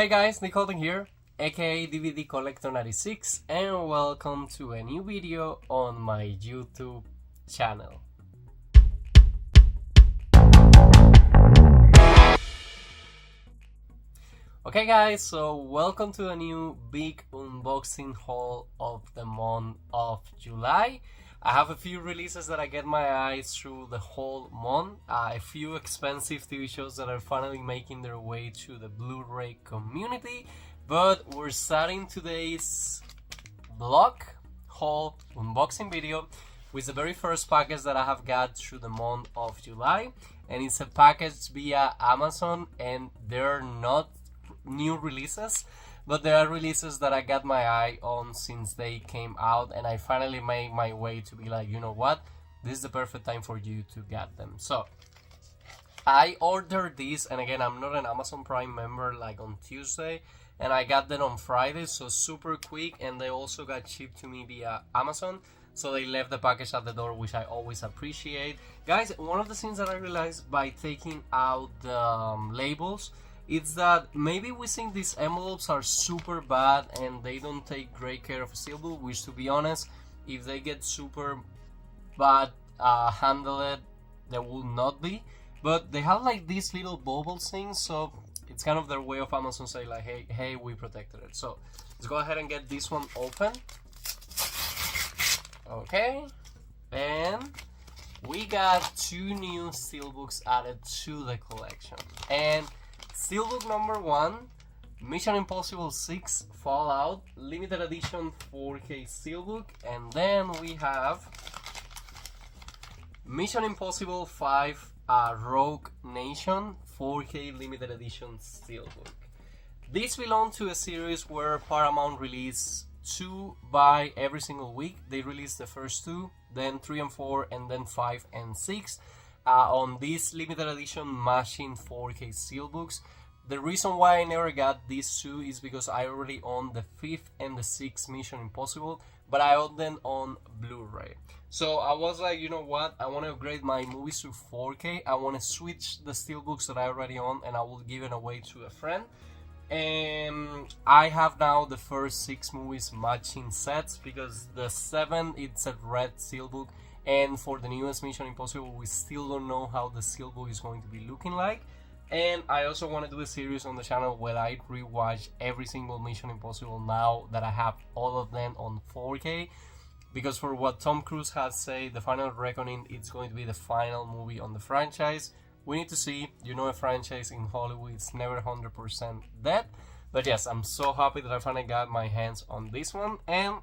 Hey guys, Halden here, aka DVD Collector 96, and welcome to a new video on my YouTube channel. Okay guys, so welcome to a new big unboxing haul of the month of July. I have a few releases that I get my eyes through the whole month, a few expensive TV shows that are finally making their way to the Blu-ray community, but we're starting today's vlog haul unboxing video with the very first package that I have got through the month of July, and it's a package via Amazon, and they're not new releases, but there are releases that I got my eye on since they came out, and I finally made my way to be like, you know what, this is the perfect time for you to get them. So I ordered this, and again, I'm not an Amazon Prime member, like on Tuesday, and I got them on Friday, so super quick, and they also got shipped to me via Amazon, so they left the package at the door, which I always appreciate. Guys, one of the things that I realized by taking out the labels, it's that maybe we think these envelopes are super bad and they don't take great care of SteelBook, which, to be honest, if they get super bad handled, they will not be. But they have like these little bubbles things, so it's kind of their way of Amazon saying like, hey, we protected it. So let's go ahead and get this one open. Okay, and we got two new SteelBooks added to the collection. And SteelBook number 1, Mission Impossible 6 Fallout limited edition 4K SteelBook, and then we have Mission Impossible 5 Rogue Nation 4K limited edition SteelBook. These belong to a series where Paramount released 2 by every single week. They released the first 2, then 3 and 4, and then 5 and 6. On these limited edition Machine 4K Steelbooks. The reason why I never got these 2 is because I already own the 5th and the 6th Mission Impossible, but I own them on Blu-ray. So I was like, you know what, I want to upgrade my movies to 4K. I want to switch the Steelbooks that I already own, and I will give it away to a friend. And I have now the first 6 movies matching sets, because the 7, it's a red Steelbook. And for the newest Mission Impossible, we still don't know how the SteelBook is going to be looking like. And I also want to do a series on the channel where I rewatch every single Mission Impossible now that I have all of them on 4K. Because for what Tom Cruise has said, The Final Reckoning, it's going to be the final movie on the franchise. We need to see, you know, a franchise in Hollywood, it's never 100% dead. But yes, I'm so happy that I finally got my hands on this one. And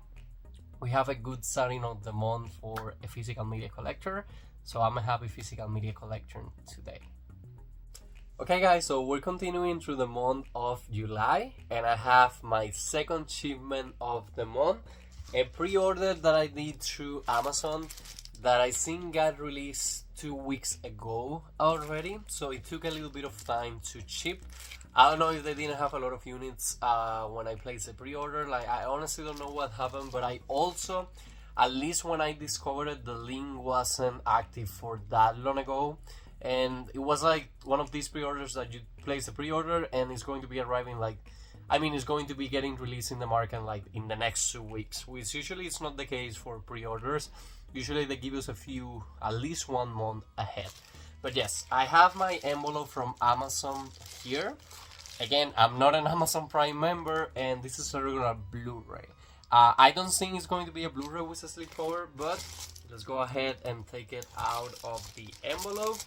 we have a good starting of the month for a physical media collector, so I'm a happy physical media collector today. Okay guys, so we're continuing through the month of July, and I have my second shipment of the month, a pre-order that I did through Amazon that I think got released 2 weeks ago already, so it took a little bit of time to ship. I don't know if they didn't have a lot of units when I placed the pre-order. Like, I honestly don't know what happened, but I also, at least when I discovered it, the link wasn't active for that long ago. And it was like one of these pre-orders that you place the pre-order and it's going to be arriving like, I mean, it's going to be getting released in the market like in the next 2 weeks, which usually is not the case for pre-orders. Usually they give us a few, at least 1 month ahead. But yes, I have my envelope from Amazon here. Again, I'm not an Amazon Prime member, and this is a regular Blu-ray. I don't think it's going to be a Blu-ray with a slipcover, but let's go ahead and take it out of the envelope.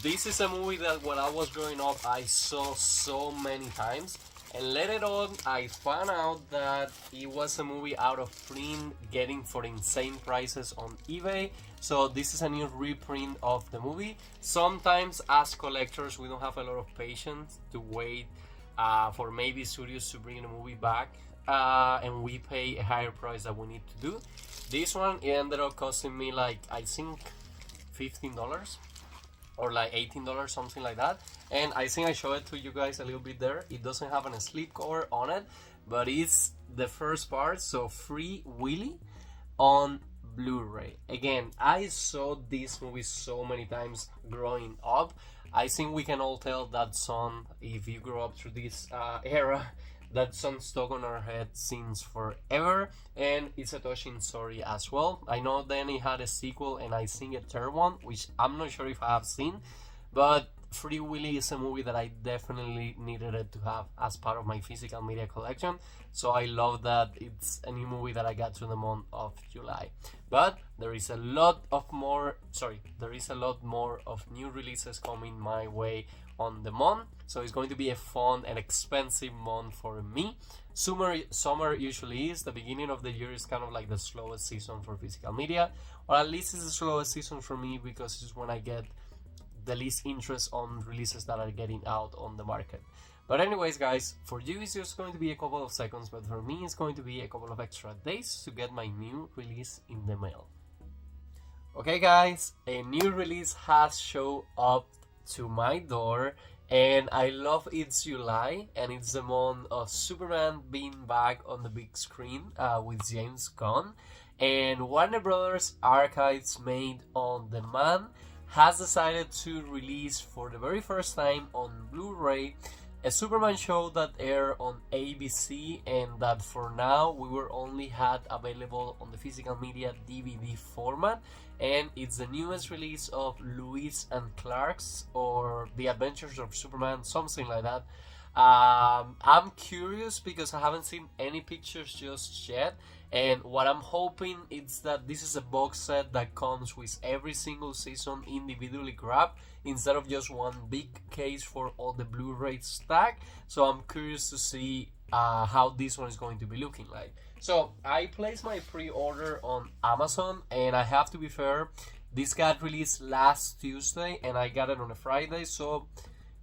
This is a movie that when I was growing up, I saw so many times. And later on, I found out that it was a movie out of print, getting for insane prices on eBay. So this is a new reprint of the movie. Sometimes as collectors, we don't have a lot of patience to wait for maybe studios to bring the movie back, and we pay a higher price that we need to do. This one, it ended up costing me like, I think $15 or like $18, something like that. And I think I showed it to you guys a little bit there. It doesn't have a sleep cover on it, but it's the first part, so Free Willy on Blu-ray. Again, I saw this movie so many times growing up. I think we can all tell that song, if you grew up through this era, that song stuck on our head since forever, and it's a touching story as well. I know then it had a sequel, and I think a third one, which I'm not sure if I have seen, but Free Willy is a movie that I definitely needed it to have as part of my physical media collection, so I love that it's a new movie that I got through the month of July. But there is a lot more of new releases coming my way on the month, so it's going to be a fun and expensive month for me. Summer usually is. The beginning of the year is kind of like the slowest season for physical media, or at least it's the slowest season for me, because it's when I get the least interest on releases that are getting out on the market. But anyways, guys, for you it's just going to be a couple of seconds, but for me it's going to be a couple of extra days to get my new release in the mail. Okay guys, a new release has shown up to my door, and I love it's July, and it's the month of Superman being back on the big screen with James Gunn, and Warner Brothers Archives made on demand has decided to release for the very first time on Blu-ray a Superman show that aired on ABC, and that for now we were only had available on the physical media DVD format, and it's the newest release of Lois and Clark's, or The Adventures of Superman, something like that. I'm curious because I haven't seen any pictures just yet, and what I'm hoping is that this is a box set that comes with every single season individually grabbed, instead of just one big case for all the Blu-ray stack. So I'm curious to see how this one is going to be looking like. So I placed my pre-order on Amazon, and I have to be fair, this got released last Tuesday and I got it on a Friday, so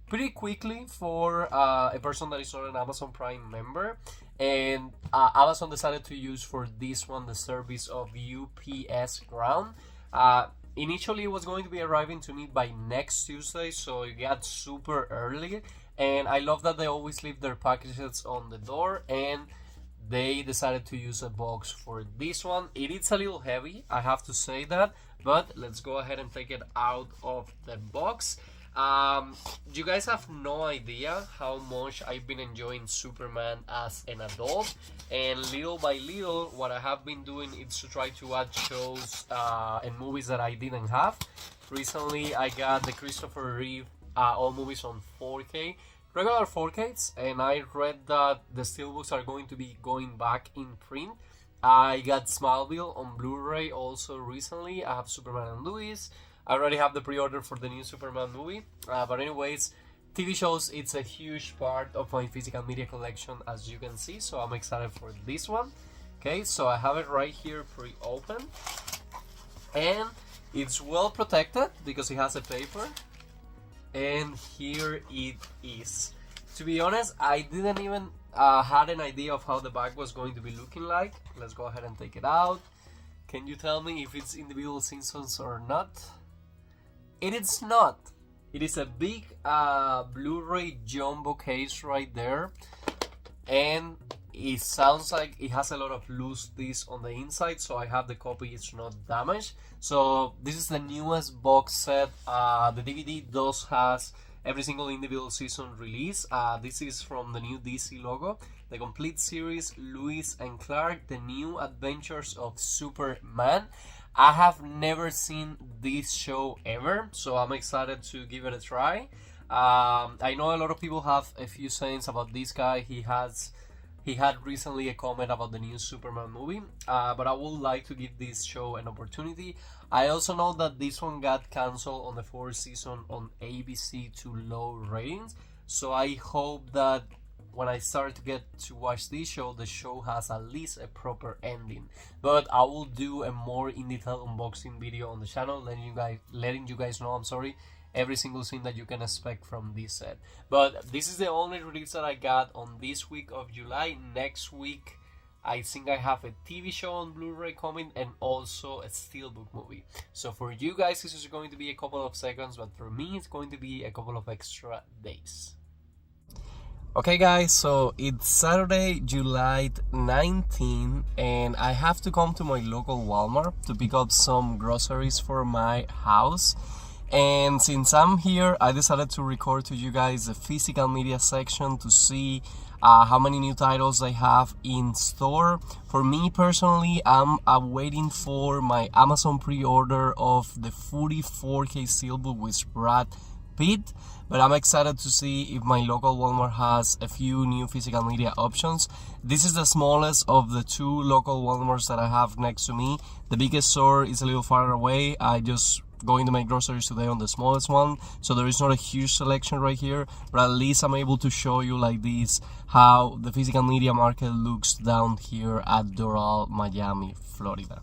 pretty quickly for a person that is not an Amazon Prime member. And Amazon decided to use for this one the service of UPS Ground. Initially it was going to be arriving to me by next Tuesday, so it got super early, and I love that they always leave their packages on the door, and they decided to use a box for this one. It is a little heavy, I have to say that, but let's go ahead and take it out of the box. You guys have no idea how much I've been enjoying Superman as an adult, and little by little what I have been doing is to try to add shows and movies that I didn't have. Recently I got the Christopher Reeve all movies on 4K, regular 4Ks, and I read that the Steelbooks are going to be going back in print. I got Smallville on Blu-ray also recently. I have Superman and Lois. I already have the pre-order for the new Superman movie. But anyways, TV shows, it's a huge part of my physical media collection, as you can see. So I'm excited for this one. Okay, so I have it right here pre-open. And it's well protected because it has a paper. And here it is. To be honest, I didn't even had an idea of how the bag was going to be looking like. Let's go ahead and take it out. Can you tell me if it's individual seasons or not? It is not. It is a big Blu-ray jumbo case right there, and it sounds like it has a lot of loose discs on the inside, so I have the copy, it's not damaged. So this is the newest box set. The DVD does has every single individual season release. This is from the new DC logo, the complete series, Lois and Clark, the new adventures of Superman. I have never seen this show ever, so I'm excited to give it a try. I know a lot of people have a few sayings about this guy. He had recently a comment about the new Superman movie, but I would like to give this show an opportunity. I also know that this one got cancelled on the fourth season on ABC to low ratings, so I hope that when I start to get to watch this show, the show has at least a proper ending. But I will do a more in detail unboxing video on the channel, letting you guys know, every single thing that you can expect from this set. But this is the only release that I got on this week of July. Next week, I think I have a TV show on Blu-ray coming, and also a Steelbook movie. So for you guys, this is going to be a couple of seconds, but for me, it's going to be a couple of extra days. Okay guys, so it's Saturday, July 19, and I have to come to my local Walmart to pick up some groceries for my house. And since I'm here, I decided to record to you guys the physical media section to see how many new titles I have in store. For me personally, I'm waiting for my Amazon pre-order of the 44K SteelBook with Brad Pitt, but I'm excited to see if my local Walmart has a few new physical media options. This is the smallest of the two local Walmarts that I have next to me. The biggest store is a little farther away. I just going to make groceries today on the smallest one, so there is not a huge selection right here, but at least I'm able to show you like this how the physical media market looks down here at Doral, Miami, Florida.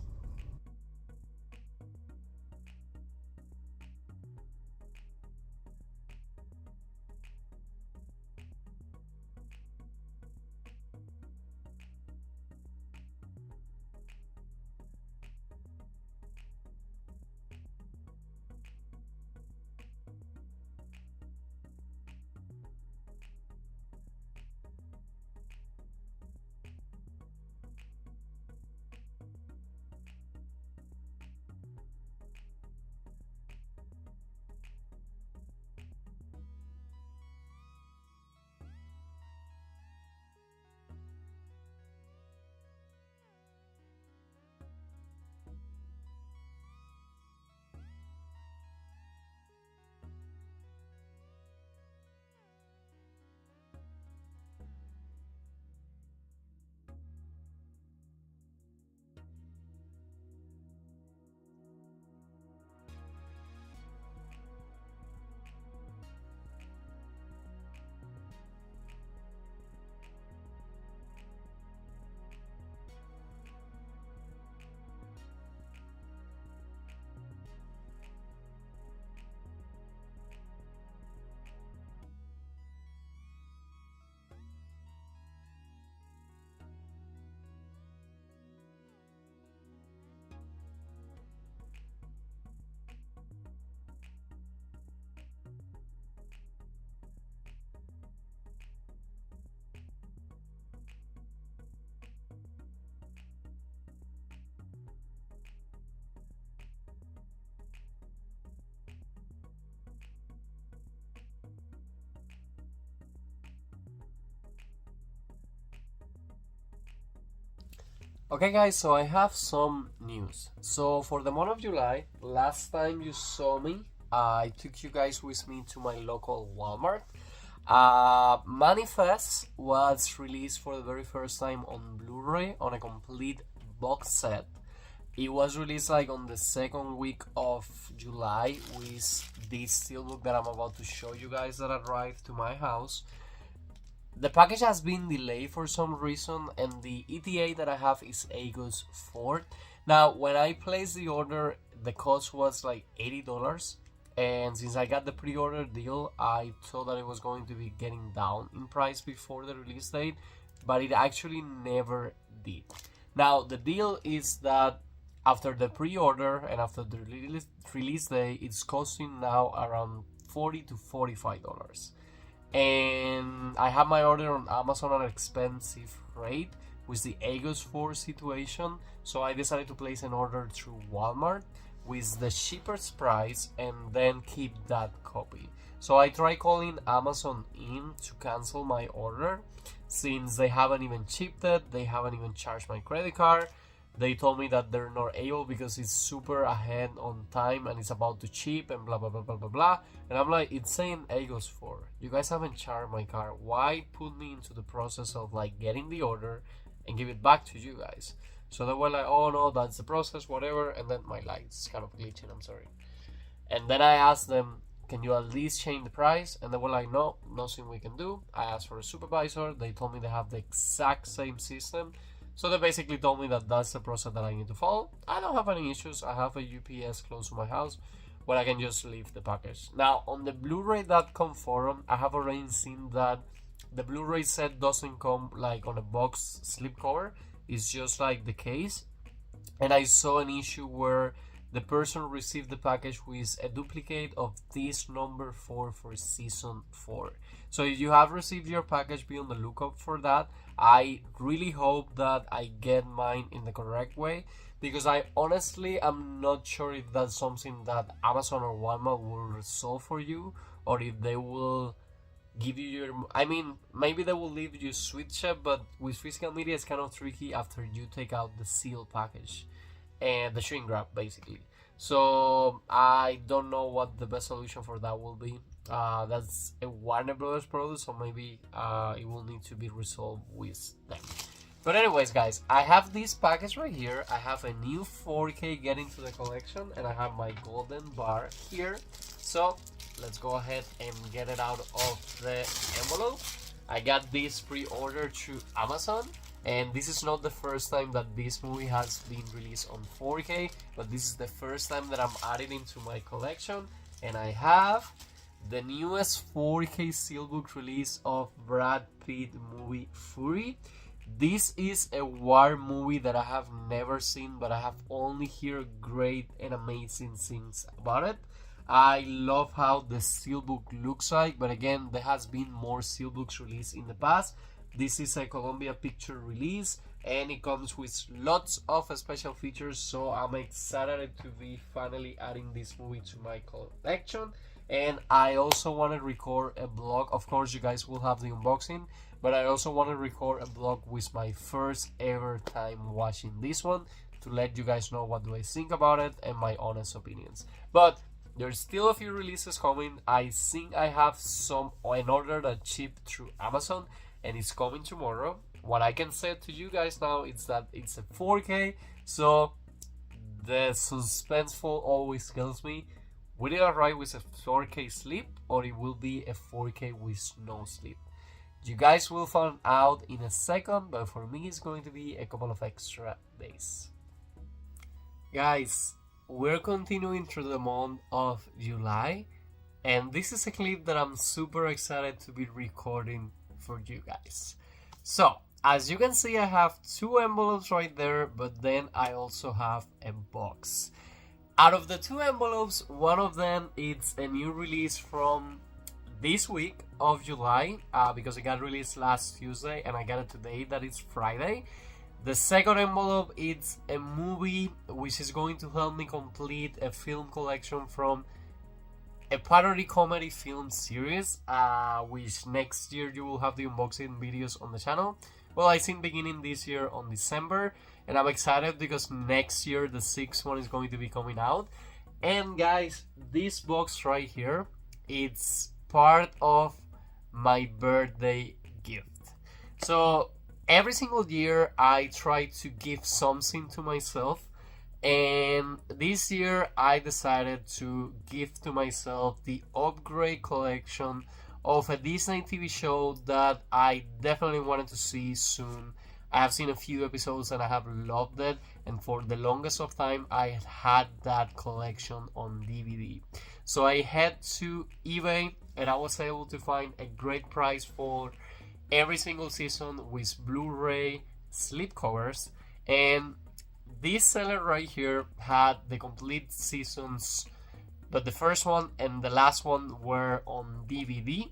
Okay guys, so I have some news. So for the month of July, last time you saw me, I took you guys with me to my local Walmart. Manifest was released for the very first time on Blu-ray on a complete box set. It was released like on the second week of July with this steelbook that I'm about to show you guys that arrived to my house. The package has been delayed for some reason, and the ETA that I have is August 4th. Now, when I placed the order, the cost was like $80, and since I got the pre-order deal, I thought that it was going to be getting down in price before the release date, but it actually never did. Now, the deal is that after the pre-order and after the release day, it's costing now around $40 to $45. And I have my order on Amazon at an expensive rate with the August 4 situation, so I decided to place an order through Walmart with the cheapest price and then keep that copy. So I tried calling Amazon in to cancel my order since they haven't even shipped it, they haven't even charged my credit card. They told me that they're not able because it's super ahead on time and it's about to ship and blah blah blah blah blah blah. And I'm like, it's saying August 4. You guys haven't charged my car. Why put me into the process of like getting the order and give it back to you guys? So they were like, oh no, that's the process, whatever. And then my light's kind of glitching, I'm sorry. And then I asked them, can you at least change the price? And they were like, no, nothing we can do. I asked for a supervisor. They told me they have the exact same system. So they basically told me that that's the process that I need to follow. I don't have any issues. I have a UPS close to my house where I can just leave the package. Now, on the Blu-ray.com forum, I have already seen that the Blu-ray set doesn't come like on a box slipcover. It's just like the case. And I saw an issue where the person received the package with a duplicate of this number 4 for season 4. So if you have received your package, be on the lookout for that. I really hope that I get mine in the correct way, because I honestly am not sure if that's something that Amazon or Walmart will resolve for you, or if they will give you your, I mean, maybe they will leave you switch it, but with physical media it's kind of tricky after you take out the seal package and the shrink wrap basically. So I don't know what the best solution for that will be. That's a Warner Brothers product, so maybe it will need to be resolved with them. But anyways, guys, I have this package right here. I have a new 4K getting to the collection, and I have my golden bar here. So let's go ahead and get it out of the envelope. I got this pre-ordered through Amazon, and this is not the first time that this movie has been released on 4K, but this is the first time that I'm adding into my collection. And I have the newest 4K SteelBook release of Brad Pitt movie Fury. This is a war movie that I have never seen, but I have only heard great and amazing things about it. I love how the SteelBook looks like, but again, there has been more SteelBooks released in the past. This is a Columbia Picture release, and it comes with lots of special features, so I'm excited to be finally adding this movie to my collection. And I also want to record a vlog. Of course, you guys will have the unboxing, but I also want to record a vlog with my first ever time watching this one, to let you guys know what do I think about it and my honest opinions. But there's still a few releases coming. I think I have some in order that shipped through Amazon, and it's coming tomorrow. What I can say to you guys now is that it's a 4K, so the suspenseful always kills me. Will it arrive with a 4K sleep, or it will be a 4K with no sleep? You guys will find out in a second, but for me it's going to be a couple of extra days. Guys, we're continuing through the month of July, and this is a clip that I'm super excited to be recording for you guys. So, as you can see, I have two envelopes right there, but then I also have a box. Out of the two envelopes, one of them is a new release from this week of July, because it got released last Tuesday and I got it today, that is Friday. The second envelope is a movie which is going to help me complete a film collection from a parody comedy film series, which next year you will have the unboxing videos on the channel. Well, I think beginning this year on December, and I'm excited because next year the sixth one is going to be coming out. And guys, this box right here, it's part of my birthday gift. So every single year I try to give something to myself, and this year I decided to give to myself the upgrade collection of a Disney TV show that I definitely wanted to see soon. I have seen a few episodes and I have loved it, and for the longest of time I had that collection on DVD. So I head to eBay and I was able to find a great price for every single season with Blu-ray slipcovers, and this seller right here had the complete seasons, but the first one and the last one were on DVD.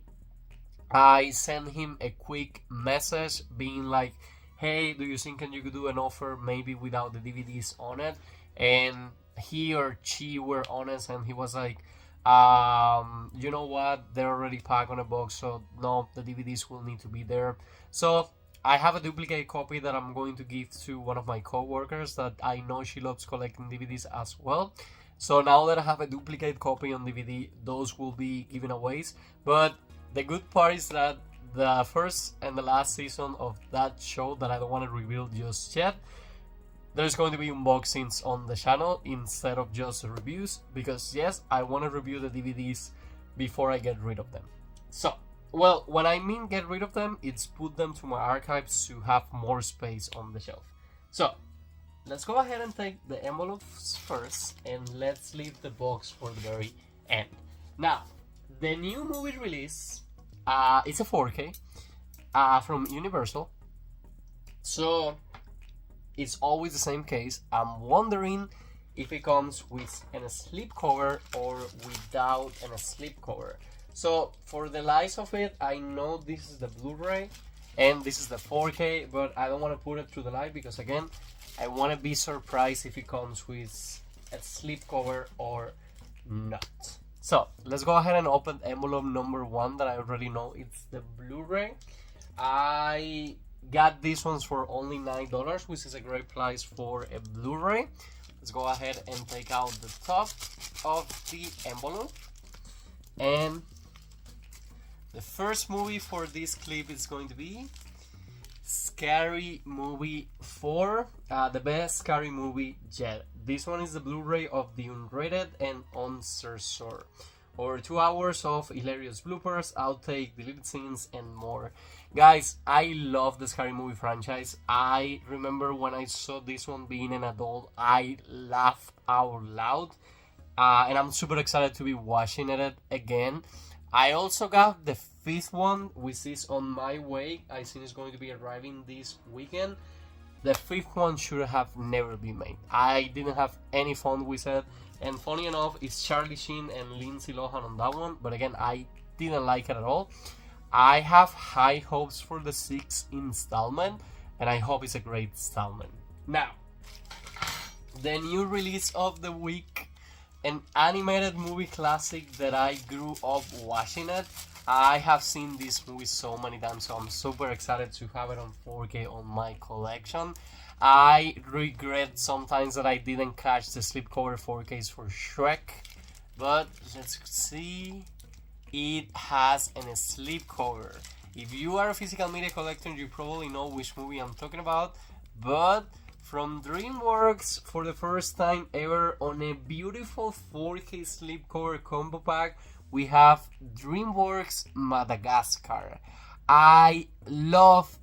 I sent him a quick message being like, hey, do you think can you do an offer maybe without the DVDs on it? And he or she were honest, and he was like, you know what, they're already packed on a box, so no, the DVDs will need to be there. So I have a duplicate copy that I'm going to give to one of my co-workers that I know she loves collecting DVDs as well. So now that I have a duplicate copy on DVD, those will be given away. But the good part is that the first and the last season of that show that I don't want to reveal just yet, there's going to be unboxings on the channel instead of just reviews, because yes, I want to review the DVDs before I get rid of them. So, well, when I mean get rid of them, it's put them to my archives to have more space on the shelf. So, let's go ahead and take the envelopes first, and let's leave the box for the very end. Now, the new movie release, it's a 4K from Universal. So, it's always the same case. I'm wondering if it comes with a slipcover or without a slipcover. So for the lies of it, I know this is the Blu-ray and this is the 4K, but I don't want to put it through the light because again, I want to be surprised if it comes with a slipcover or not. So let's go ahead and open envelope number 1 that I already know it's the Blu-ray. I got these ones for only $9, which is a great price for a Blu-ray. Let's go ahead and take out the top of the envelope. And the first movie for this clip is going to be Scary Movie 4, the best scary movie yet. This one is the Blu-ray of the unrated and uncensored. Over 2 hours of hilarious bloopers, outtake, deleted scenes, and more. Guys, I love the Scary Movie franchise. I remember when I saw this one being an adult, I laughed out loud. And I'm super excited to be watching it again. I also got the 5th one, which is on my way. I think it's going to be arriving this weekend. The 5th one should have never been made. I didn't have any fun with it. And funny enough, it's Charlie Sheen and Lindsay Lohan on that one. But again, I didn't like it at all. I have high hopes for the 6th installment. And I hope it's a great installment. Now, the new release of the week. An animated movie classic that I grew up watching it. I have seen this movie so many times, so I'm super excited to have it on 4K on my collection. I regret sometimes that I didn't catch the slipcover 4Ks for Shrek, but let's see. It has a slipcover. If you are a physical media collector, you probably know which movie I'm talking about, but from DreamWorks, for the first time ever on a beautiful 4K slipcover combo pack, we have DreamWorks Madagascar. I love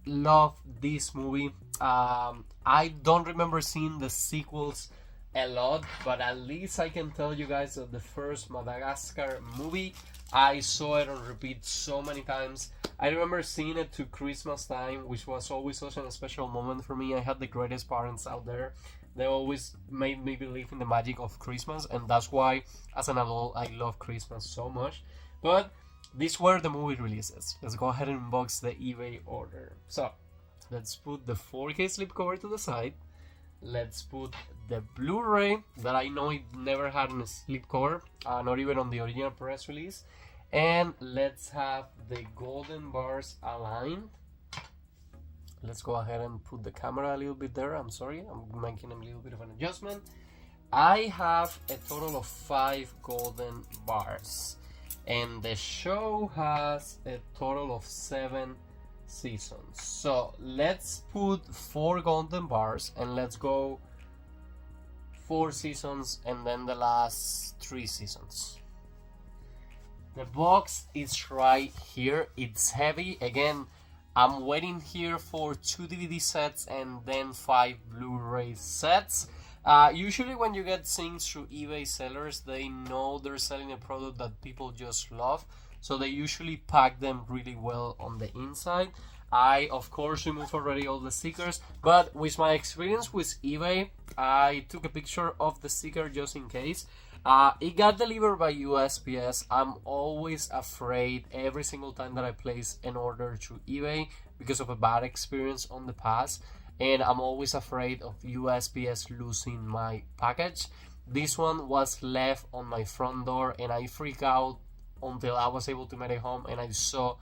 this movie. I don't remember seeing the sequels a lot, but at least I can tell you guys that the first Madagascar movie, I saw it on repeat so many times. I remember seeing it to Christmas time, which was always such a special moment for me. I had the greatest parents out there. They always made me believe in the magic of Christmas, and that's why, as an adult, I love Christmas so much. But these were the movie releases. Let's go ahead and unbox the eBay order. So, let's put the 4K slipcover to the side. Let's put the Blu-ray that I know it never had a slipcover, not even on the original press release. And let's have the golden bars aligned. Let's go ahead and put the camera a little bit there. I'm sorry, I'm making a little bit of an adjustment. I have a total of 5 golden bars. And the show has a total of 7 seasons. So let's put 4 golden bars and let's go 4 seasons and then the last 3 seasons. The box is right here. It's heavy. Again, I'm waiting here for 2 DVD sets and then 5 Blu-ray sets. Usually when you get things through eBay sellers, they know they're selling a product that people just love. So they usually pack them really well on the inside. I, of course, removed already all the stickers. But with my experience with eBay, I took a picture of the sticker just in case. It got delivered by USPS. I'm always afraid every single time that I place an order through eBay because of a bad experience on the past. And I'm always afraid of USPS losing my package. This one was left on my front door and I freaked out until I was able to make it home and I saw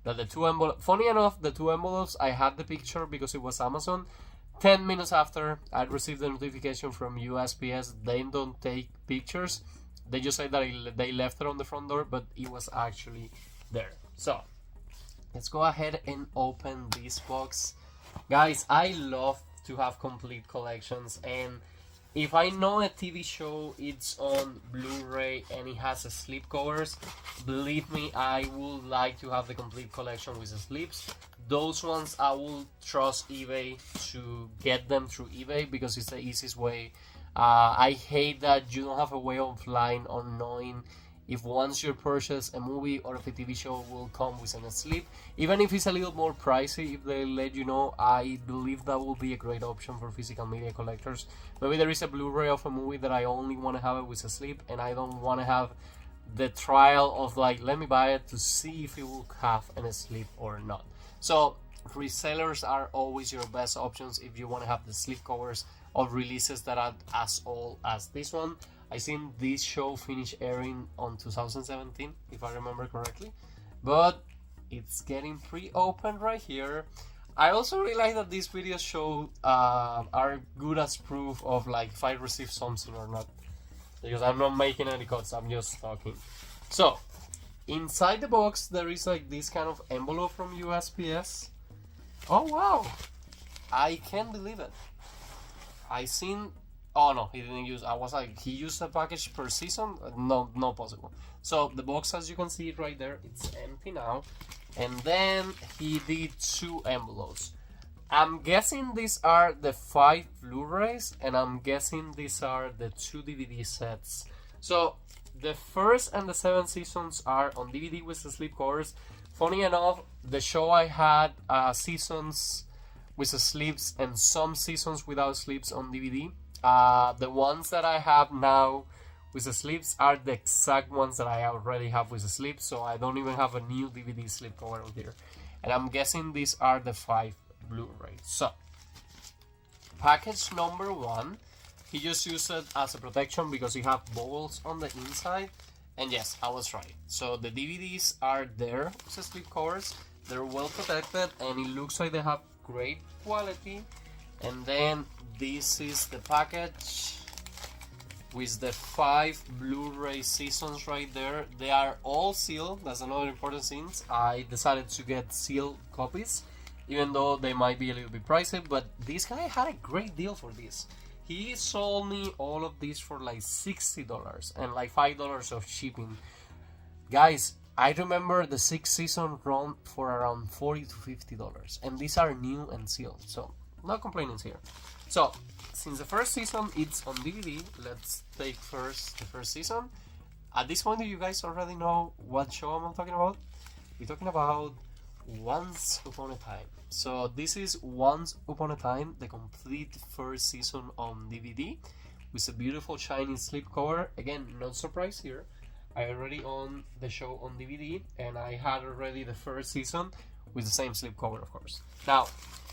that the 2 envelopes, funny enough, the 2 envelopes, I had the picture because it was Amazon. 10 minutes after, I received the notification from USPS. They don't take pictures. They just say that they left it on the front door, but it was actually there. So, let's go ahead and open this box. Guys, I love to have complete collections, and if I know a TV show it's on Blu-ray and it has a slipcovers, believe me, I would like to have the complete collection with the slips. Those ones I will trust eBay to get them through eBay because it's the easiest way. I hate that you don't have a way of lying on knowing if once you purchase a movie or if a TV show will come with a slip. Even if it's a little more pricey, if they let you know, I believe that will be a great option for physical media collectors. Maybe there is a Blu-ray of a movie that I only want to have it with a slip and I don't want to have the trial of like, let me buy it to see if it will have an sleeve or not. So resellers are always your best options if you want to have the sleeve covers of releases that are as old as this one. I seen this show finish airing on 2017, if I remember correctly, but it's getting pre-opened right here. I also realized that these videos show are good as proof of like if I receive something or not, because I'm not making any cuts, I'm just talking. So inside the box there is like this kind of envelope from USPS. Oh wow, I can't believe it. I seen, oh no, he didn't use, I was like, he used a package per season? No, not possible. So the box, as you can see it right there, it's empty now. And then he did 2 envelopes. I'm guessing these are the 5 Blu-rays, and I'm guessing these are the 2 DVD sets. So the first and the 7 seasons are on DVD with the slipcovers. Funny enough, the show I had seasons with the sleeves and some seasons without sleeves on DVD. The ones that I have now with the sleeves are the exact ones that I already have with the sleeves, so I don't even have a new DVD slipcover on here. And I'm guessing these are the 5 Blu-rays. So, package number 1, he just used it as a protection because you have bubbles on the inside. And yes, I was right. So the DVDs are there with the slipcovers. They're well protected and it looks like they have great quality. And then this is the package with the 5 Blu-ray seasons right there. They are all sealed. That's another important thing. I decided to get sealed copies, even though they might be a little bit pricey, but this guy had a great deal for this. He sold me all of these for like $60 and like $5 of shipping. Guys, I remember the 6th season run for around $40 to $50, and these are new and sealed, so no complaints here. So, since the first season it's on DVD, let's take first the first season. At this point, do you guys already know what show I'm talking about? We're talking about Once Upon a Time. So this is Once Upon a Time, the complete first season on DVD with a beautiful shiny slipcover. Again, no surprise here. I already own the show on DVD and I had already the first season with the same slipcover, of course. Now,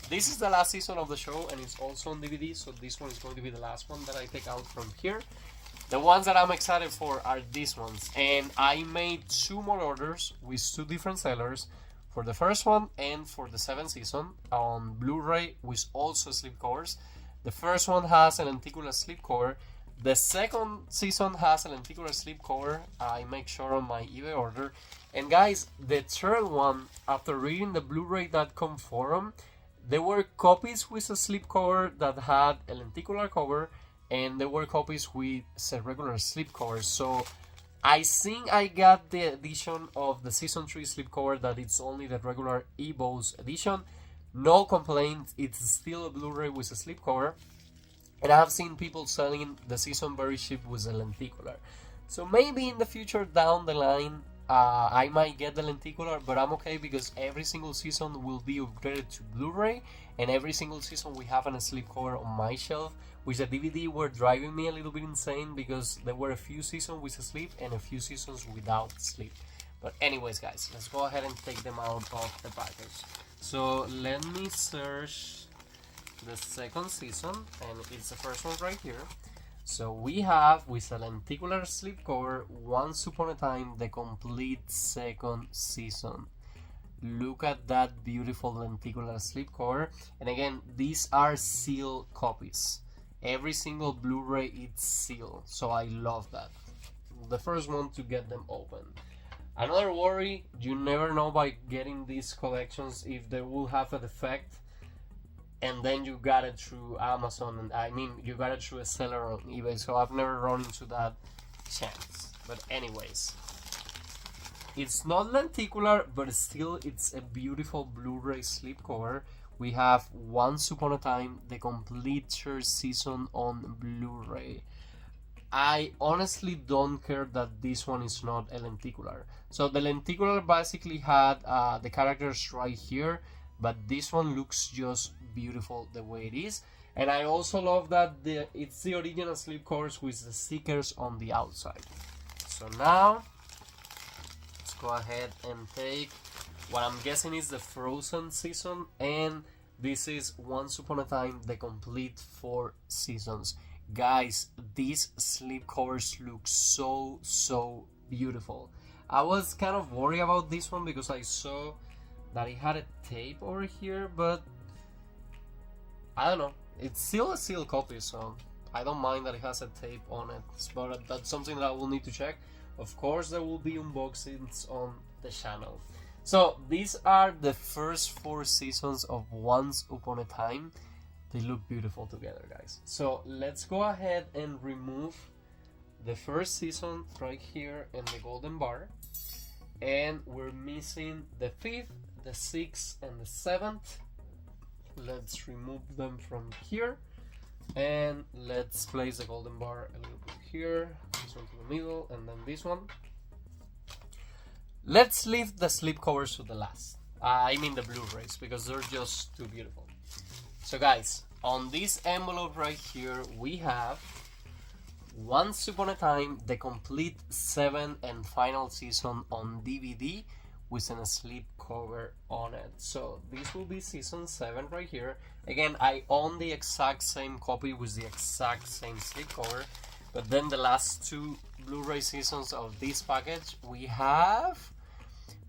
this is the last season of the show and it's also on DVD, so this one is going to be the last one that I take out from here. The ones that I'm excited for are these ones, and I made 2 more orders with 2 different sellers for the first one and for the 7th season on Blu-ray with also slipcovers. The first one has a lenticular slipcover. The second season has a lenticular slipcover. I make sure on my eBay order. And guys, the third one, after reading the Blu-ray.com forum, there were copies with a slipcover that had a lenticular cover, and there were copies with a regular slipcover. So I think I got the edition of the season 3 slipcover that it's only the regular EBOS edition. No complaint, it's still a Blu-ray with a slipcover. And I have seen people selling the season very cheap with a lenticular. So maybe in the future down the line, I might get the lenticular, but I'm okay because every single season will be upgraded to Blu-ray, and every single season we have a slipcover on my shelf. With the DVD were driving me a little bit insane because there were a few seasons with a slip and a few seasons without slip. But anyways, guys, let's go ahead and take them out of the package. So let me search the second season, and it's the first one right here. So we have, with a lenticular slipcover, Once Upon a Time, the complete second season. Look at that beautiful lenticular slipcover. And again, these are sealed copies. Every single Blu-ray is sealed, so I love that. The first one to get them open. Another worry, you never know by getting these collections if they will have a defect, and then you got it through Amazon, and I mean you got it through a seller on eBay, so I've never run into that chance. But anyways, it's not lenticular, but still it's a beautiful Blu-ray slipcover. We have Once Upon a Time, the complete third season on Blu-ray. I honestly don't care that this one is not a lenticular. So the lenticular basically had the characters right here, but this one looks just beautiful the way it is. And I also love that it's the original slipcovers with the stickers on the outside. So now go ahead and take what I'm guessing is the Frozen season, and this is Once Upon a Time, the complete 4 seasons. Guys, these sleep covers look so beautiful. I was kind of worried about this one because I saw that it had a tape over here, but I don't know. It's still a sealed copy, so I don't mind that it has a tape on it. But that's something that I will need to check. Of course, there will be unboxings on the channel. So these are the first 4 seasons of Once Upon a Time. They look beautiful together, guys. So let's go ahead and remove the first season right here in the golden bar. And we're missing the 5th, the 6th, and the 7th. Let's remove them from here. And let's place the golden bar a little bit here. This one to the middle, and then this one. Let's leave the slip covers to the last. I mean the Blu-rays, because they're just too beautiful. So guys, on this envelope right here, we have Once Upon a Time, the complete 7th and final season on DVD with a slip cover on it. So this will be season 7 right here. Again, I own the exact same copy with the exact same slip cover. But then the last 2 Blu-ray seasons of this package, we have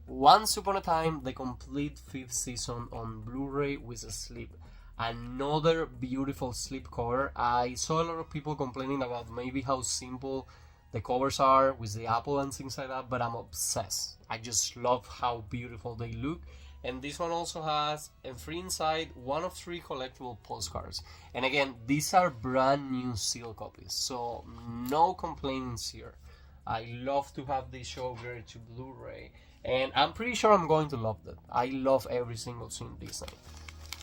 Once Upon a Time, the complete 5th season on Blu-ray with a slip. Another beautiful slip cover. I saw a lot of people complaining about maybe how simple the covers are with the apple and things like that, but I'm obsessed. I just love how beautiful they look. And this one also has a free inside 1 of 3 collectible postcards. And again, these are brand new seal copies, so no complaints here. I love to have this show upgraded to Blu-ray, and I'm pretty sure I'm going to love that. I love every single scene Disney.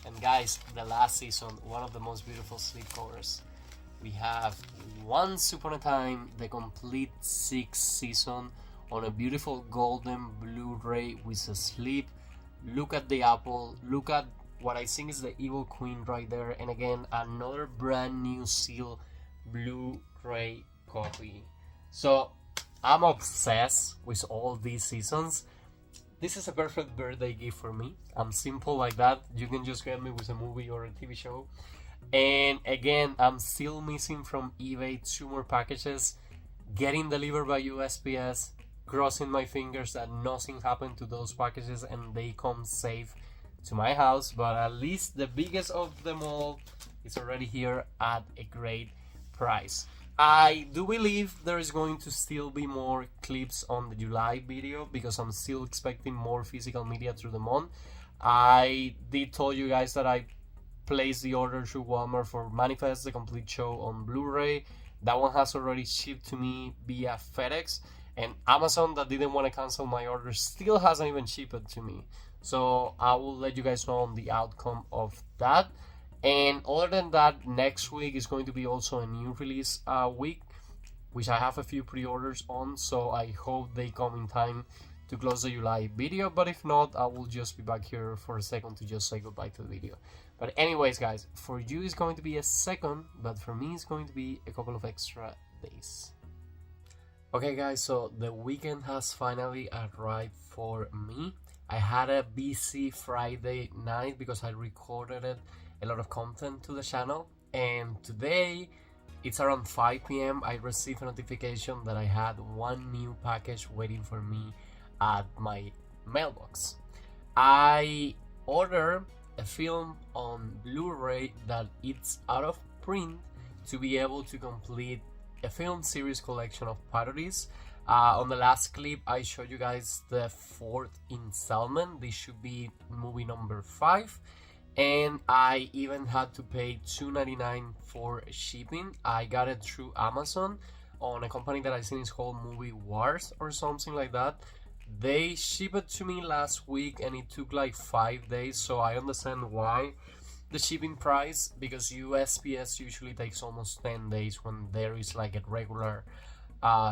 And guys, the last season, one of the most beautiful sleepcovers. We have Once Upon a Time, the complete 6th season on a beautiful golden Blu-ray with a sleep. Look at the apple, look at what I think is the Evil Queen right there, and again, another brand new seal Blu-ray copy. So, I'm obsessed with all these seasons. This is a perfect birthday gift for me. I'm simple like that. You can just get me with a movie or a TV show. And again, I'm still missing from eBay 2 more packages. Getting delivered by USPS. Crossing my fingers that nothing happened to those packages and they come safe to my house. But at least the biggest of them all is already here at a great price. I do believe there is going to still be more clips on the July video because I'm still expecting more physical media through the month. I did tell you guys that I placed the order through Walmart for Manifest, the complete show on Blu-ray. That one has already shipped to me via FedEx, and Amazon, that didn't want to cancel my order, still hasn't even shipped it to me. So I will let you guys know on the outcome of that. And other than that, next week is going to be also a new release week, which I have a few pre-orders on, so I hope they come in time to close the July video. But if not, I will just be back here for a second to just say goodbye to the video. But anyways, guys, for you it's going to be a second, but for me it's going to be a couple of extra days. Okay guys, so the weekend has finally arrived for me. I had a busy Friday night because I recorded a lot of content to the channel, and today it's around 5 p.m. I received a notification that I had 1 new package waiting for me at my mailbox. I ordered a film on Blu-ray that it's out of print to be able to complete a film series collection of parodies. On the last clip I showed you guys the 4th installment. This should be movie number 5. And I even had to pay $2.99 for shipping. I got it through Amazon on a company that I think is called Movie Wars or something like that. They shipped it to me last week and it took like 5 days, so I understand why the shipping price, because USPS usually takes almost 10 days when there is like a regular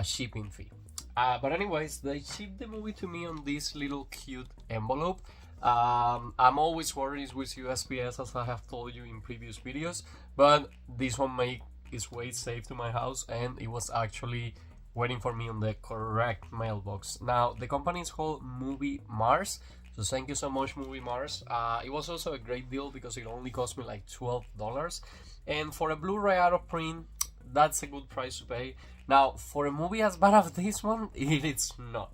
shipping fee. But anyways, they shipped the movie to me on this little cute envelope. I'm always worried with USPS, as I have told you in previous videos, but this one made its way safe to my house, and it was actually waiting for me on the correct mailbox. Now, the company is called Movie Mars, so thank you so much, Movie Mars. It was also a great deal because it only cost me like $12, and for a Blu-ray out of print, that's a good price to pay. Now, for a movie as bad as this one, it is not.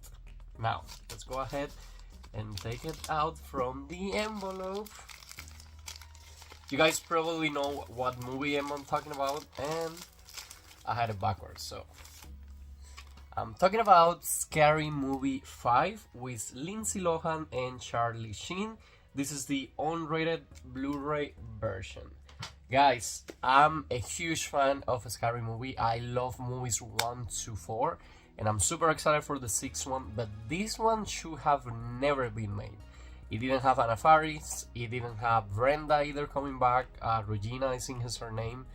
Now, let's go ahead and take it out from the envelope. You guys probably know what movie I'm talking about, and I had it backwards, so I'm talking about Scary Movie 5 with Lindsay Lohan and Charlie Sheen. This is the unrated Blu-ray version. Guys, I'm a huge fan of a scary movie. I love movies 1 to 4, and I'm super excited for the 6th one, but this one should have never been made. It didn't have Anna Faris, it didn't have Brenda either coming back, Regina, I think is her name,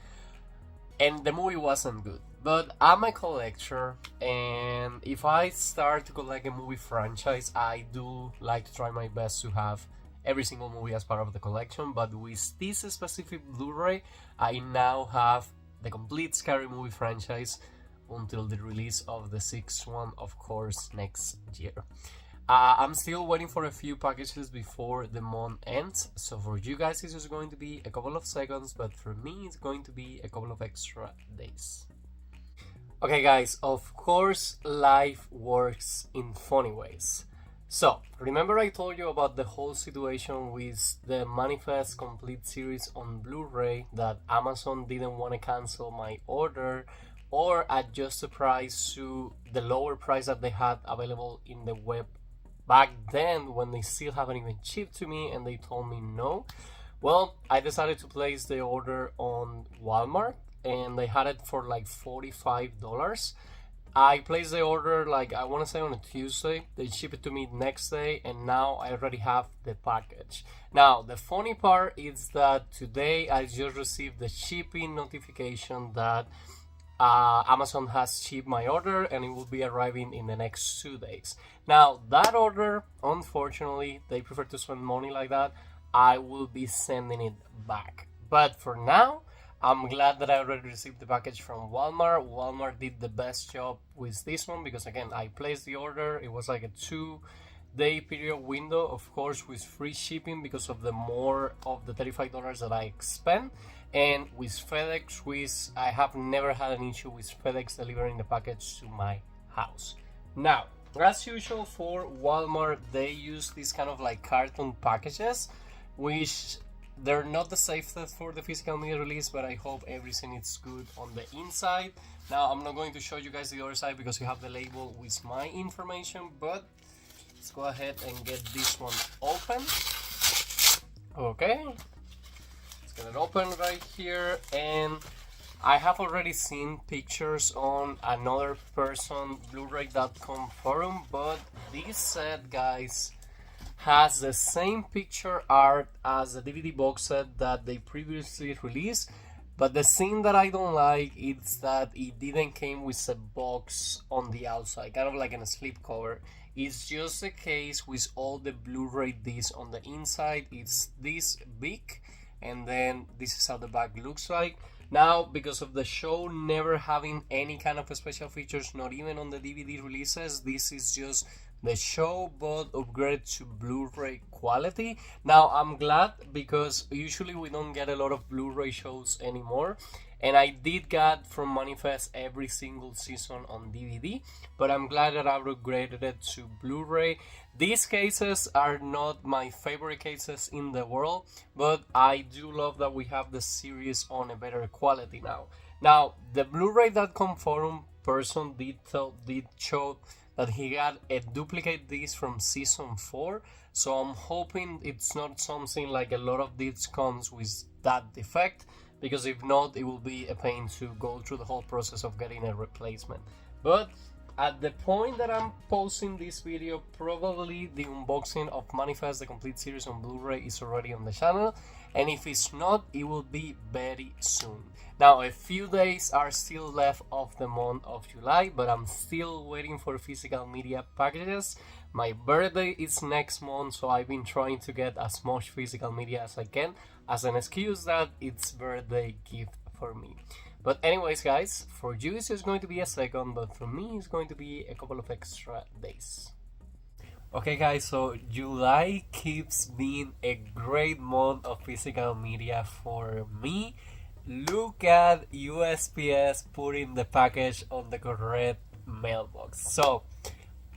and the movie wasn't good. But I'm a collector, and if I start to collect a movie franchise, I do like to try my best to have every single movie as part of the collection. But with this specific Blu-ray, I now have the complete Scary Movie franchise until the release of the 6th one, of course, next year. I'm still waiting for a few packages before the month ends, so for you guys it's just going to be a couple of seconds, but for me it's going to be a couple of extra days. Okay guys, of course life works in funny ways. So, remember I told you about the whole situation with the Manifest Complete series on Blu-ray, that Amazon didn't want to cancel my order or adjust the price to the lower price that they had available in the web back then, when they still haven't even shipped to me, and they told me no. Well, I decided to place the order on Walmart, and they had it for like $45. I placed the order, like, I want to say on a Tuesday. They shipped it to me next day, and now I already have the package. Now, the funny part is that today I just received the shipping notification that Amazon has shipped my order, and it will be arriving in the next 2 days. Now, that order, unfortunately, they prefer to spend money like that. I will be sending it back. But for now, I'm glad that I already received the package from Walmart. Walmart did the best job with this one because, again, I placed the order. It was like a 2-day period window, of course, with free shipping because of the more of the $35 that I spent. And with FedEx, I have never had an issue with FedEx delivering the package to my house. Now, as usual for Walmart, they use these kind of like carton packages, which they're not the safest for the physical media release, but I hope everything is good on the inside. Now, I'm not going to show you guys the other side because you have the label with my information, but let's go ahead and get this one open. Okay. Get it open right here, and I have already seen pictures on another person Blu-ray.com forum, but this set, guys, has the same picture art as the DVD box set that they previously released, but the thing that I don't like is that it didn't came with a box on the outside, kind of like in a slipcover. It's just a case with all the Blu-ray discs on the inside. It's this big, and then this is how the back looks like. Now, because of the show never having any kind of special features, not even on the DVD releases, this is just the show but upgraded to Blu-ray quality. Now, I'm glad because usually we don't get a lot of Blu-ray shows anymore, and I did get from Manifest every single season on DVD, but I'm glad that I've upgraded it to Blu-ray. These cases are not my favorite cases in the world, but I do love that we have the series on a better quality now. Now, the Blu-ray.com forum person did show that he got a duplicate disc from season 4, so I'm hoping it's not something like a lot of discs comes with that defect, because if not, it will be a pain to go through the whole process of getting a replacement. But at the point that I'm posting this video, probably the unboxing of Manifest the Complete series on Blu-ray is already on the channel, and if it's not, it will be very soon. Now, a few days are still left of the month of July, but I'm still waiting for physical media packages. My birthday is next month, so I've been trying to get as much physical media as I can as an excuse that it's birthday gift for me. But anyways, guys, for you it's just going to be a second, but for me it's going to be a couple of extra days. Okay guys, so July keeps being a great month of physical media for me. Look at USPS putting the package on the correct mailbox. So,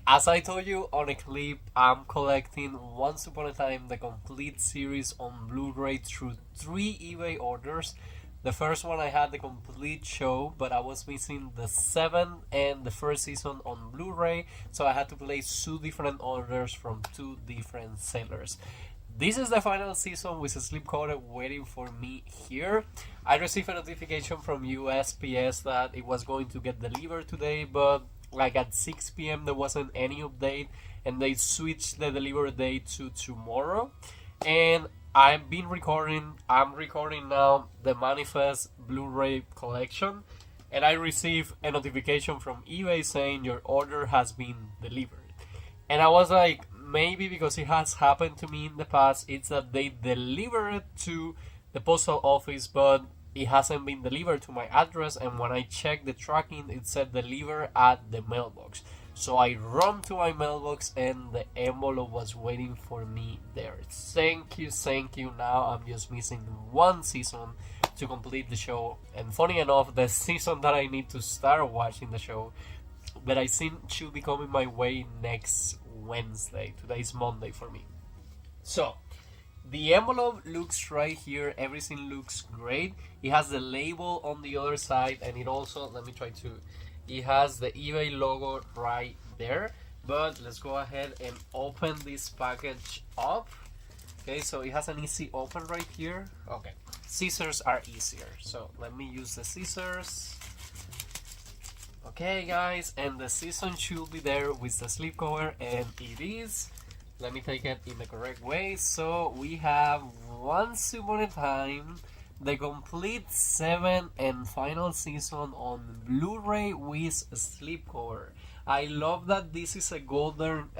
as I told you on a clip, I'm collecting Once Upon a Time, the complete series on Blu-ray through 3 eBay orders. The first one I had the complete show, but I was missing the 7th and the first season on Blu-ray, so I had to place 2 different orders from 2 different sellers. This is the final season with a slipcover waiting for me here. I received a notification from USPS that it was going to get delivered today, but like at 6 p.m. there wasn't any update, and they switched the delivery date to tomorrow. And I'm recording now the Manifest Blu-ray collection, and I received a notification from eBay saying your order has been delivered. And I was like, maybe because it has happened to me in the past, it's that they delivered it to the postal office, but it hasn't been delivered to my address, and when I checked the tracking, it said deliver at the mailbox. So I ran to my mailbox and the envelope was waiting for me there. Thank you. Now I'm just missing 1 season to complete the show. And funny enough, the season that I need to start watching the show, that I think should be coming my way next Wednesday. Today's Monday for me. So, the envelope looks right here. Everything looks great. It has the label on the other side, and it also, it has the eBay logo right there. But let's go ahead and open this package up. Okay, so it has an easy open right here. Okay, scissors are easier, so let me use the scissors. Okay guys, and the season should be there with the slipcover, and it is. Let me take it in the correct way. So we have Once Upon a Time, the complete 7th and final season on Blu-ray with a slipcover. I love that this is a golden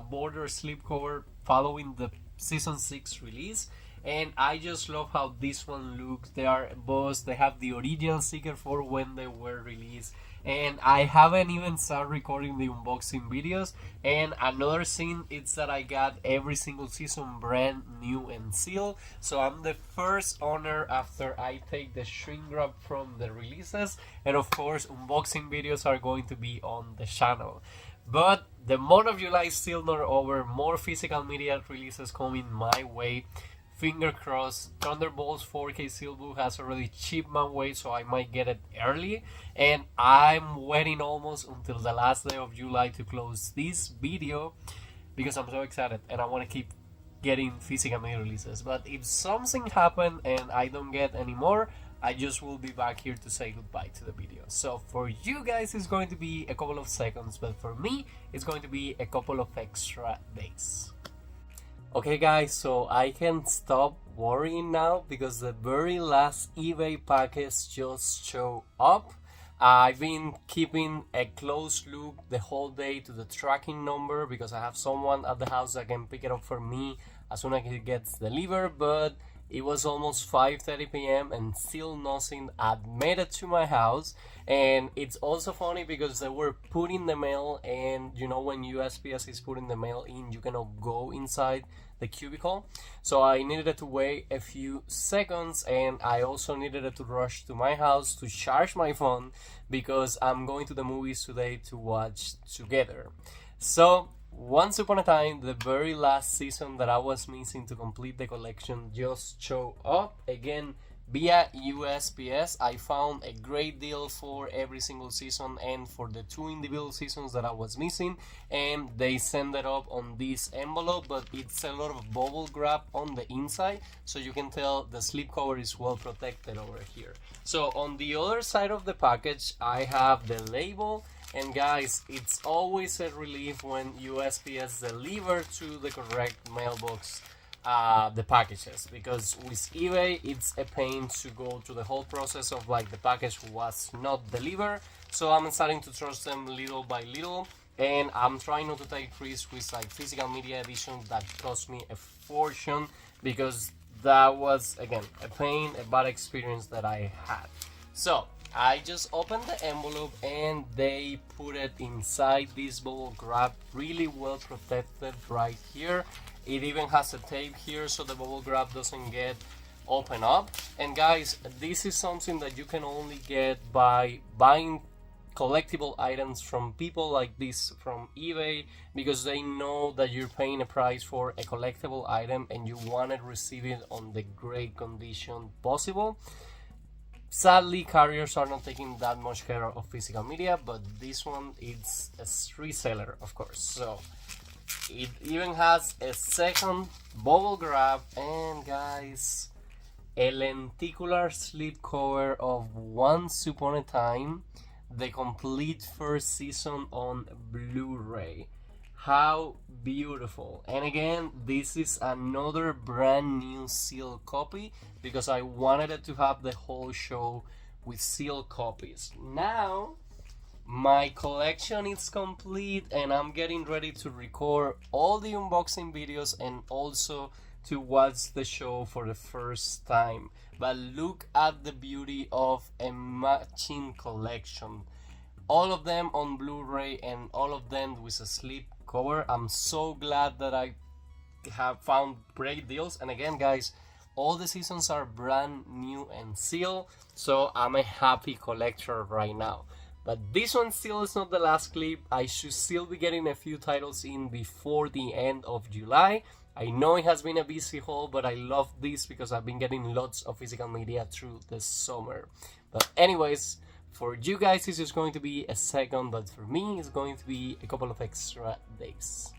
border slipcover following the season 6 release, and I just love how this one looks. They are embossed. They have the original sticker for when they were released, and I haven't even started recording the unboxing videos. And another thing is that I got every single season brand new and sealed, so I'm the first owner after I take the shrink wrap from the releases. And of course, unboxing videos are going to be on the channel. But the month of July is still not over. More physical media releases coming my way. Finger crossed. Thunderbolts 4K SteelBook has already shipped my way, so I might get it early. And I'm waiting almost until the last day of July to close this video because I'm so excited and I want to keep getting physical media releases. But if something happens and I don't get any more, I just will be back here to say goodbye to the video. So for you guys it's going to be a couple of seconds, but for me it's going to be a couple of extra days. Okay guys, so I can stop worrying now because the very last eBay package just showed up. I've been keeping a close look the whole day to the tracking number because I have someone at the house that can pick it up for me as soon as it gets delivered, but it was almost 5:30 p.m. and still nothing had made it to my house. And it's also funny because they were putting the mail, and you know when USPS is putting the mail in, you cannot go inside the cubicle. So I needed to wait a few seconds, and I also needed to rush to my house to charge my phone because I'm going to the movies today to watch together. So Once Upon a Time, the very last season that I was missing to complete the collection, just showed up again via USPS. I found a great deal for every single season and for the 2 individual seasons that I was missing, and they send it up on this envelope, but it's a lot of bubble wrap on the inside, so you can tell the slipcover is well protected over here. So on the other side of the package I have the label. And guys, it's always a relief when USPS deliver to the correct mailbox the packages, because with eBay it's a pain to go through the whole process of like the package was not delivered. So I'm starting to trust them little by little, and I'm trying not to take risks with like physical media editions that cost me a fortune, because that was again a pain, a bad experience that I had. So I just opened the envelope and they put it inside this bubble wrap, really well protected right here. It even has a tape here so the bubble wrap doesn't get open up. And guys, this is something that you can only get by buying collectible items from people like this from eBay, because they know that you're paying a price for a collectible item and you want to receive it on the great condition possible. Sadly, carriers are not taking that much care of physical media, but this one is a reseller, of course. So it even has a second bubble wrap, and guys, a lenticular slip cover of Once Upon a Time, the complete first season on Blu-ray. How beautiful. And again, this is another brand new sealed copy because I wanted it to have the whole show with sealed copies. Now my collection is complete and I'm getting ready to record all the unboxing videos and also to watch the show for the first time. But look at the beauty of a matching collection. All of them on Blu-ray and all of them with a slip cover. I'm so glad that I have found great deals. And again, guys, all the seasons are brand new and sealed, so I'm a happy collector right now. But this one still is not the last clip. I should still be getting a few titles in before the end of July. I know it has been a busy haul, but I love this because I've been getting lots of physical media through the summer. But anyways, for you guys it's just going to be a second, but for me it's going to be a couple of extra days.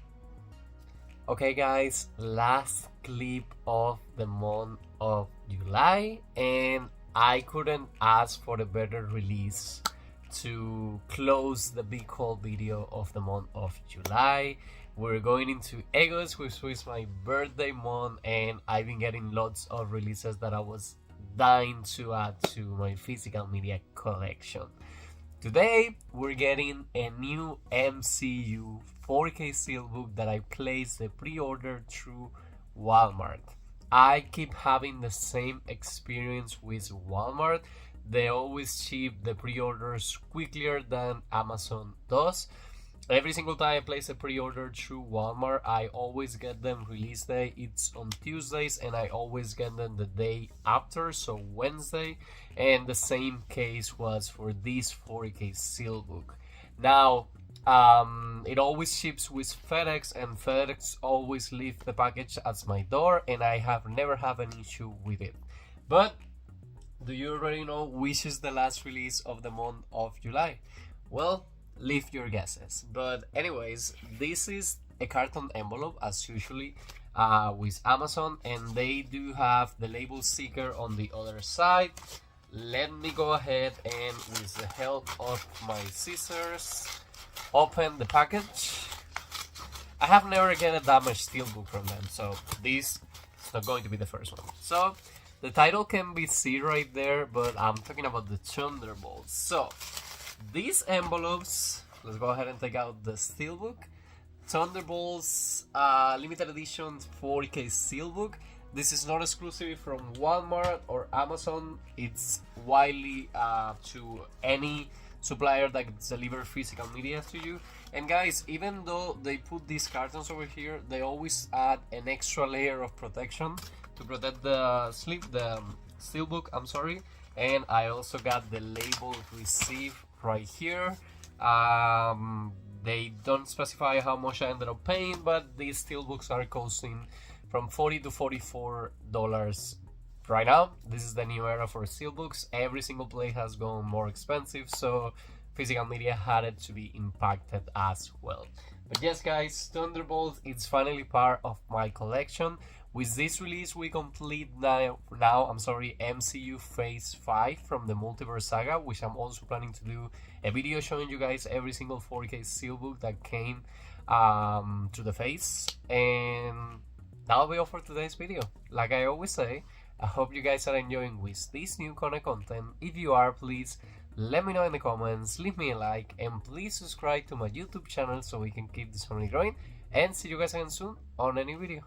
Okay guys, last clip of the month of July, and I couldn't ask for a better release to close the big haul video of the month of July. We're going into August, which was my birthday month, and I've been getting lots of releases that I was dying to add to my physical media collection. Today we're getting a new MCU 4K SteelBook that I placed the pre-order through Walmart. I keep having the same experience with Walmart. They always ship the pre-orders quicker than Amazon does. Every single time I place a pre-order through Walmart, I always get them release day. It's on Tuesdays and I always get them the day after, so Wednesday. And the same case was for this 4K SteelBook. Now, it always ships with FedEx, and FedEx always leave the package at my door, and I have never had an issue with it. But do you already know which is the last release of the month of July? Well, leave your guesses. But anyways, this is a carton envelope as usually with Amazon, and they do have the label sticker on the other side. Let me go ahead and with the help of my scissors open the package. I have never get a damaged SteelBook from them, so this is not going to be the first one. So the title can be seen right there, but I'm talking about the Thunderbolts. So these envelopes, let's go ahead and take out the SteelBook. Thunderbolts limited edition 4K SteelBook. This is not exclusive from Walmart or Amazon. It's widely to any supplier that delivers physical media to you. And guys, even though they put these cartons over here, they always add an extra layer of protection to protect the SteelBook, I'm sorry. And I also got the label receive right here. They don't specify how much I ended up paying, but these SteelBooks are costing from $40 to $44 right now. This is the new era for SteelBooks. Every single place has gone more expensive, so physical media had it to be impacted as well. But yes guys, Thunderbolts is finally part of my collection. With this release we complete MCU Phase 5 from the Multiverse Saga, which I'm also planning to do a video showing you guys every single 4K SteelBook that came to the phase. And that'll be all for today's video. Like I always say, I hope you guys are enjoying with this new kind of content. If you are, please let me know in the comments, leave me a like, and please subscribe to my YouTube channel so we can keep this family growing. And see you guys again soon on a new video.